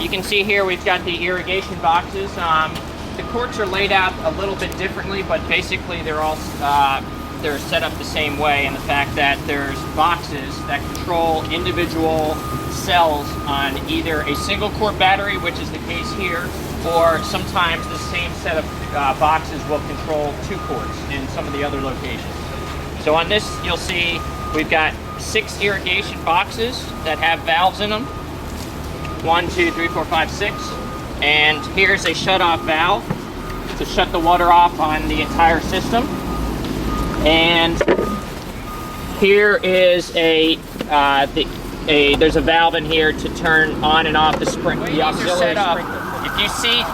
you can see here we've got the irrigation boxes. The courts are laid out a little bit differently, but basically they're all they're set up the same way in the fact that there's boxes that control individual cells on either a single quart battery, which is the case here, or sometimes the same set of boxes will control 2 quarts in some of the other locations. So on this, you'll see we've got 6 irrigation boxes that have valves in them. 1, 2, 3, 4, 5, 6. And here's a shut-off valve to shut the water off on the entire system. And here is there's a valve in here to turn on and off the sprinkler. The auxiliary sprinkler. If you see,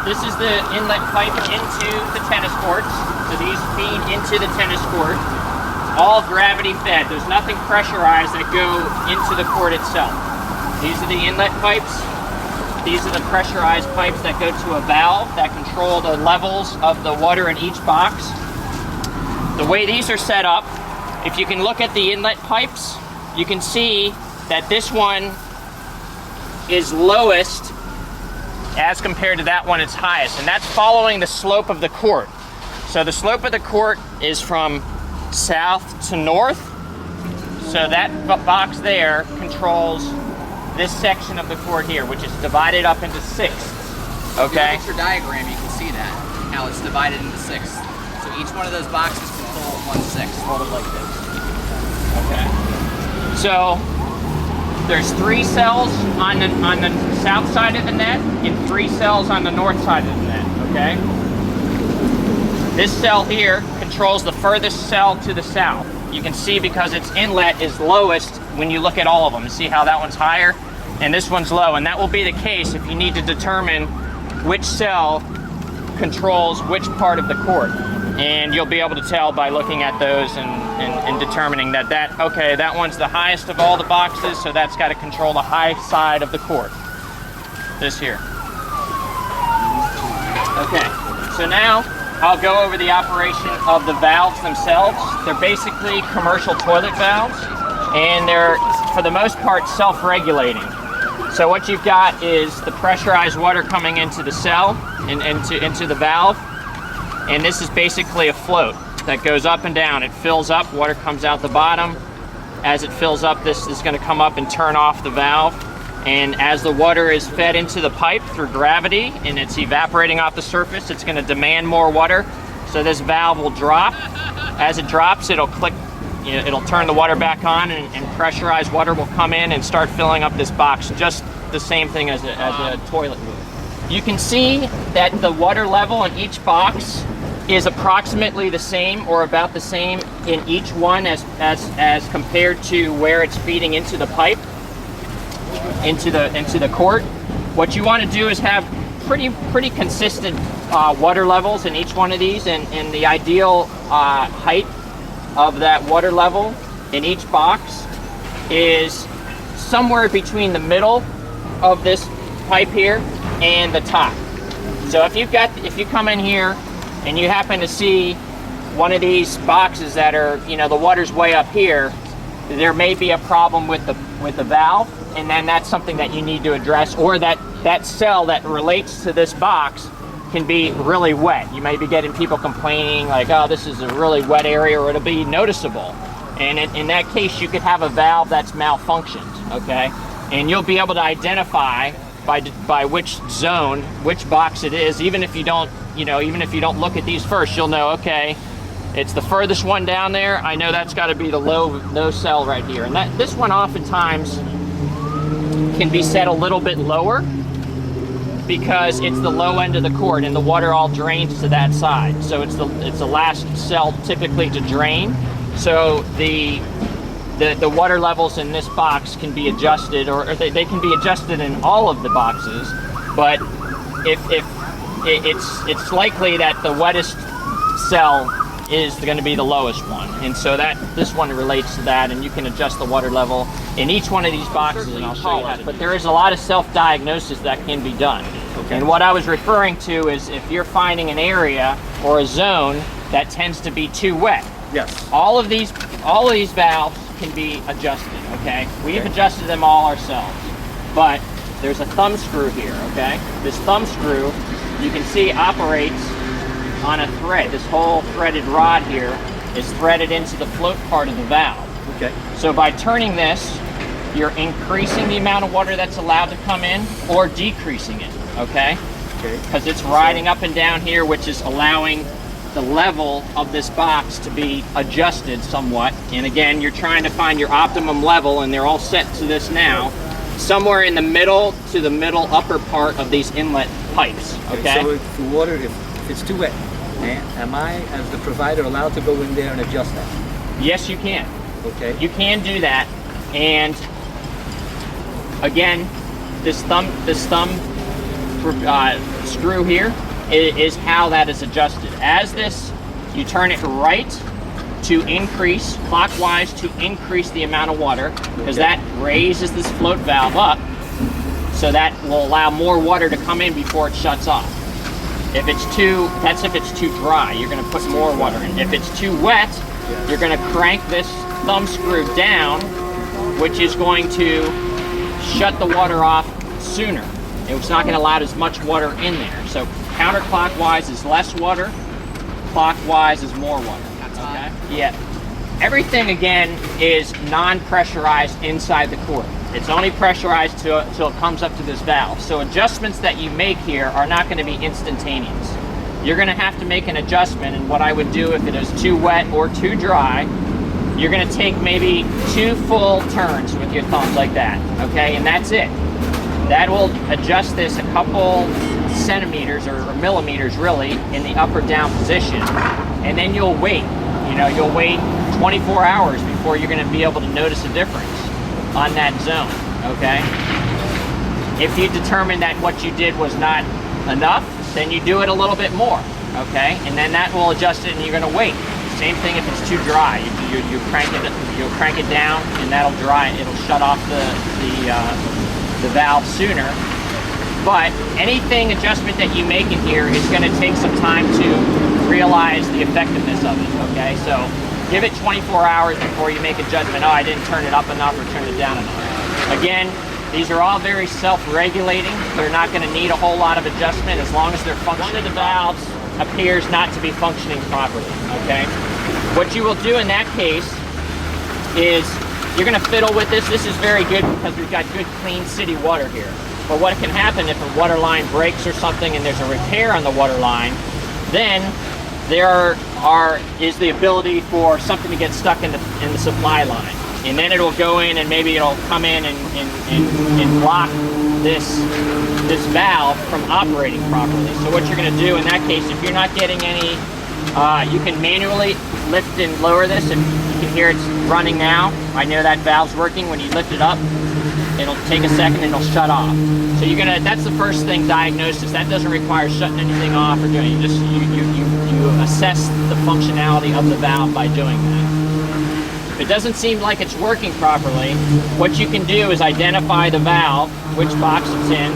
this is the inlet pipe into the tennis courts. So these feed into the tennis court. All gravity fed. There's nothing pressurized that go into the court itself. These are the inlet pipes. These are the pressurized pipes that go to a valve that control the levels of the water in each box. The way these are set up, if you can look at the inlet pipes, you can see that this one is lowest as compared to that one it's highest, and that's following the slope of the court. So the slope of the court is from south to north, so that box there controls this section of the court here, which is divided up into 6ths. Okay? If you look at your diagram, you can see that, how it's divided into 6ths. So each one of those boxes control 1/6. Hold it like this. Okay. So there's 3 cells on the south side of the net and 3 cells on the north side of the net. Okay. This cell here controls the furthest cell to the south. You can see because its inlet is lowest when you look at all of them. See how that one's higher and this one's low, and that will be the case if you need to determine which cell controls which part of the court. And you'll be able to tell by looking at those and determining that that one's the highest of all the boxes, so that's got to control the high side of the court. This here. Okay, so now I'll go over the operation of the valves themselves. They're basically commercial toilet valves, and they're, for the most part, self-regulating. So what you've got is the pressurized water coming into the cell and into the valve. And this is basically a float that goes up and down. It fills up, water comes out the bottom. As it fills up, this is going to come up and turn off the valve. And as the water is fed into the pipe through gravity and it's evaporating off the surface, it's going to demand more water. So this valve will drop. As it drops, it'll click, it'll turn the water back on, and pressurized water will come in and start filling up this box. Just the same thing as a toilet would. You can see that the water level in each box is approximately the same or about the same in each one as compared to where it's feeding into the pipe, into the court. What you want to do is have pretty consistent water levels in each one of these, and the ideal height of that water level in each box is somewhere between the middle of this pipe here and the top. So if you come in here and you happen to see one of these boxes that are, the water's way up here, there may be a problem with the valve, and then that's something that you need to address, or that cell that relates to this box can be really wet. You may be getting people complaining like, oh, this is a really wet area, or it'll be noticeable. And in that case, you could have a valve that's malfunctioned, okay? And you'll be able to identify by which zone, which box it is. Even if you don't look at these first, you'll know, okay, it's the furthest one down there. I know that's got to be the low cell right here. And this one oftentimes can be set a little bit lower because it's the low end of the court and the water all drains to that side. So it's the last cell typically to drain. So the water levels in this box can be adjusted, or they can be adjusted in all of the boxes, but if it's likely that the wettest cell is going to be the lowest one, and so this one relates to that, and you can adjust the water level in each one of these boxes, and I'll show you how to. But there is a lot of self-diagnosis that can be done. Okay. And what I was referring to is if you're finding an area or a zone that tends to be too wet. Yes. All of these valves can be adjusted, okay? We've adjusted them all ourselves. But there's a thumb screw here, okay? This thumb screw, you can see, operates on a thread. This whole threaded rod here is threaded into the float part of the valve. Okay. So by turning this, you're increasing the amount of water that's allowed to come in or decreasing it, okay? Okay. Because it's riding up and down here, which is allowing the level of this box to be adjusted somewhat. And again, you're trying to find your optimum level, and they're all set to this now, somewhere in the middle to the middle upper part of these inlet pipes, okay? So if the water, if it's too wet, am I, as the provider, allowed to go in there and adjust that? Yes, you can. Okay. You can do that. And again, this thumb screw here is how that is adjusted. As this, you turn it right to increase, clockwise to increase the amount of water, because that raises this float valve up, so that will allow more water to come in before it shuts off. If it's that's if it's too dry, you're gonna put more water in. If it's too wet, you're gonna crank this thumb screw down, which is going to shut the water off sooner. It's not going to allow as much water in there. So counterclockwise is less water, clockwise is more water. Okay? Yeah. Everything again is non-pressurized inside the court. It's only pressurized till it comes up to this valve. So adjustments that you make here are not going to be instantaneous. You're going to have to make an adjustment, and what I would do if it is too wet or too dry, you're going to take maybe 2 full turns with your thumb like that, okay? And that's it. That will adjust this a couple centimeters or millimeters really in the up or down position, and then you'll wait. You know, you'll wait 24 hours before you're going to be able to notice a difference on that zone, okay? If you determine that what you did was not enough, then you do it a little bit more, okay? And then that will adjust it, and you're going to wait. Same thing if it's too dry. You'll crank it down, and that'll dry. It'll shut off the valve sooner. But anything adjustment that you make in here is going to take some time to realize the effectiveness of it. Okay, so give it 24 hours before you make a judgment. Oh, I didn't turn it up enough or turn it down enough. Again, these are all very self-regulating. They're not going to need a whole lot of adjustment as long as they're functioning. One of the valves appears not to be functioning properly. Okay, what you will do in that case is you're going to fiddle with this. This is very good because we've got good clean city water here. But what can happen if a water line breaks or something and there's a repair on the water line, then there is the ability for something to get stuck in the supply line. And then it'll go in and maybe it'll come in and block this valve from operating properly. So what you're going to do in that case, if you're not getting any, you can manually lift and lower this. If you can hear it's running now, I know that valve's working. When you lift it up, it'll take a second and it'll shut off. So you're gonna, that's the first thing, diagnosis. That doesn't require shutting anything off or doing, you assess the functionality of the valve by doing that. If it doesn't seem like it's working properly, what you can do is identify the valve, which box it's in.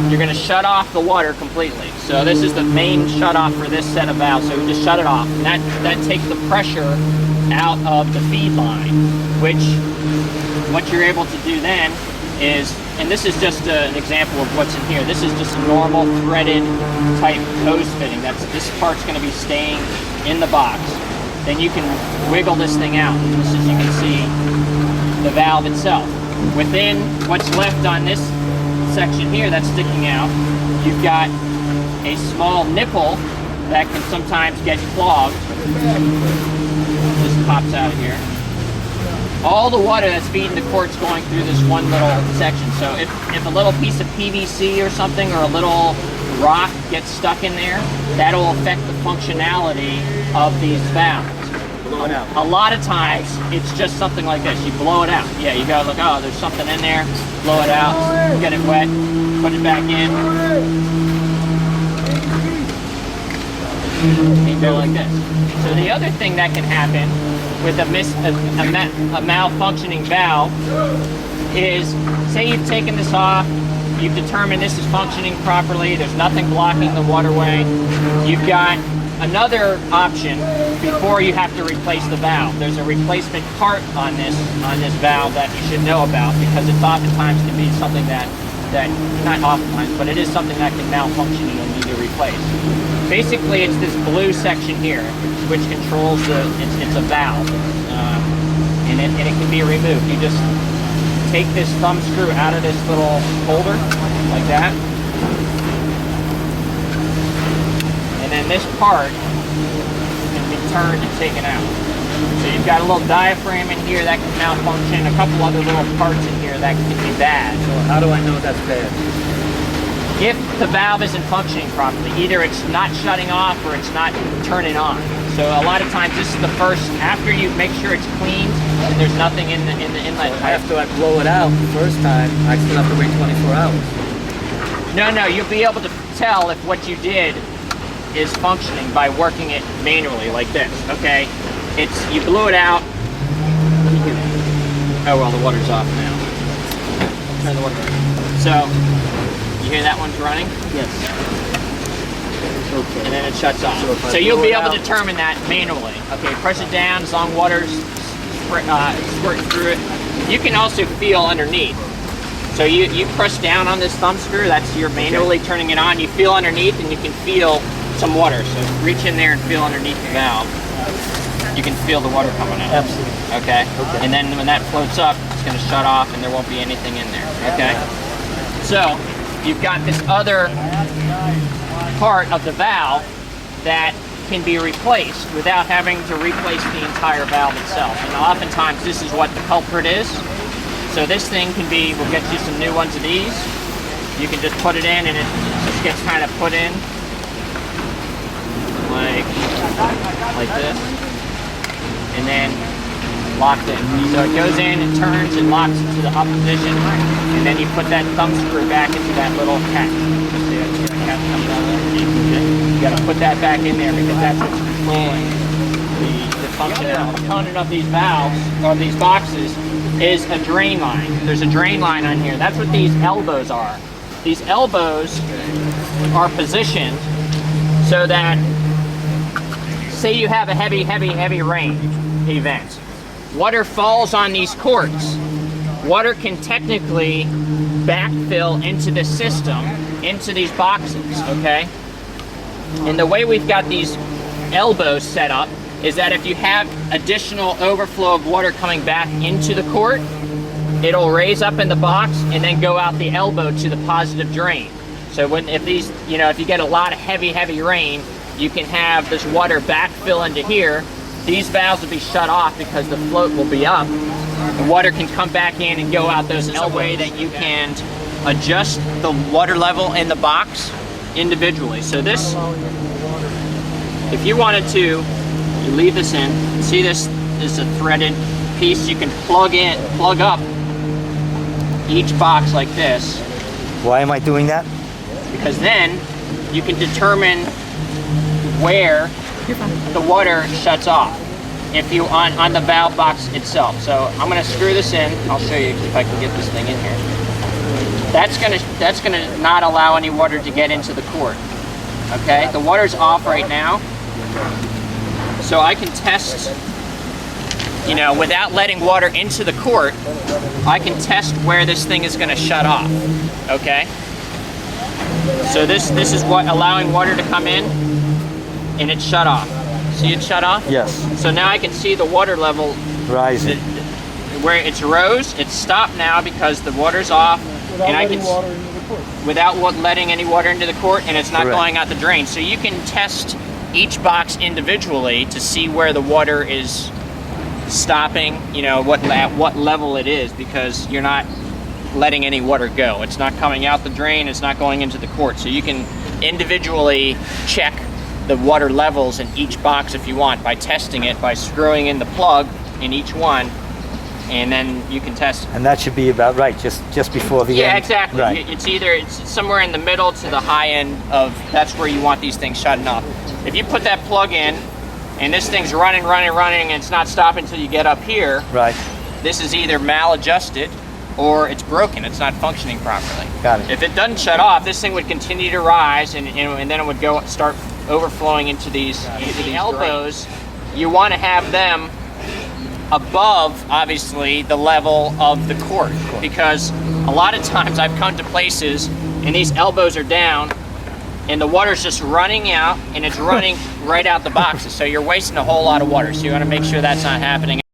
You're gonna shut off the water completely. So this is the main shut off for this set of valves. So you just shut it off. And that takes the pressure out of the feed line, which what you're able to do then is, and this is just an example of what's in here. This is just a normal threaded type hose fitting. This part's going to be staying in the box. Then you can wiggle this thing out. This is, you can see the valve itself. Within what's left on this section here that's sticking out, you've got a small nipple that can sometimes get clogged. This pops out of here. All the water that's feeding the court's going through this one little section. So if a little piece of PVC or something or a little rock gets stuck in there, that'll affect the functionality of these valves. Blow it out. A lot of times, it's just something like this. You blow it out. Yeah, you gotta look, oh, there's something in there, blow it out, get it wet, put it back in, and go like this. So the other thing that can happen with a malfunctioning valve is, say you've taken this off, you've determined this is functioning properly, there's nothing blocking the waterway, you've got another option before you have to replace the valve. There's a replacement part on this valve that you should know about, because it's oftentimes can be something that that, not oftentimes, but it is something that can malfunction and you'll need to replace. Basically, it's this blue section here, which controls it's a valve, and it can be removed. You just take this thumb screw out of this little holder, like that, and then this part can be turned and taken out. So you've got a little diaphragm in here that can malfunction, a couple other little parts in here that can be bad. So how do I know that's bad? If the valve isn't functioning properly, either it's not shutting off or it's not turning on. So a lot of times this is the first, after you make sure it's cleaned and there's nothing in the inlet pipe. After I blow it out the first time, I still have to wait 24 hours. No, you'll be able to tell if what you did is functioning by working it manually like this, okay? You blew it out. Oh well, the water's off now. Turn the water on. So, you hear that one's running? Yes. Okay. And then it shuts off. So you'll be able to determine that manually. Okay, press it down as long as water's squirting through it. You can also feel underneath. So you press down on this thumb screw, you're manually turning it on. You feel underneath and you can feel some water. So reach in there and feel underneath the valve. You can feel the water coming out. Absolutely. Okay? And then when that floats up, it's going to shut off and there won't be anything in there. Okay? So you've got this other part of the valve that can be replaced without having to replace the entire valve itself. And oftentimes this is what the culprit is. So this thing we'll get you some new ones of these. You can just put it in and it just gets kind of put in like this. And then locked in. So it goes in, it turns, and locks into the up position, and then you put that thumb screw back into that little catch. See that catch comes out underneath? You got to put that back in there because that's what's controlling the functional component of these valves, or these boxes, is a drain line. There's a drain line on here. That's what these elbows are. These elbows are positioned so that, say you have a heavy rain event. Water falls on these courts. Water can technically backfill into the system, into these boxes, okay? And the way we've got these elbows set up is that if you have additional overflow of water coming back into the court, it'll raise up in the box and then go out the elbow to the positive drain. So if you get a lot of heavy rain, you can have this water backfill into here. These valves will be shut off because the float will be up. The water can come back in and go out those elbows. A way that you can adjust the water level in the box individually. So this, if you wanted to, you leave this in. See, this is a threaded piece. You can plug up each box like this. Why am I doing that? Because then you can determine where the water shuts off if you on the valve box itself. So I'm going to screw this in. I'll show you if I can get this thing in here. That's gonna not allow any water to get into the court. Okay, the water's off right now, so I can test. Without letting water into the court, I can test where this thing is going to shut off. Okay. So this is what allowing water to come in, and it's shut off. See it shut off? Yes. So now I can see the water level rising. Where it's rose, it's stopped now because the water's off, and I can without letting any water into the court, and it's not Correct. going out the drain. So you can test each box individually to see where the water is stopping. At what level it is, because you're not letting any water go. It's not coming out the drain, it's not going into the court. So you can individually check the water levels in each box if you want by testing it, by screwing in the plug in each one, and then you can test it. And that should be about right, just before the end. Yeah, exactly. Right. It's somewhere in the middle to the high end of, that's where you want these things shutting off. If you put that plug in, and this thing's running, and it's not stopping until you get up here, Right. this is either maladjusted or it's broken, it's not functioning properly. Got it. If it doesn't shut off, this thing would continue to rise, and then it would start overflowing into these elbows. You want to have them above, obviously, the level of the court, because A lot of times I've come to places and these elbows are down and the water's just running out and it's running right out the boxes. So you're wasting a whole lot of water. So you want to make sure that's not happening.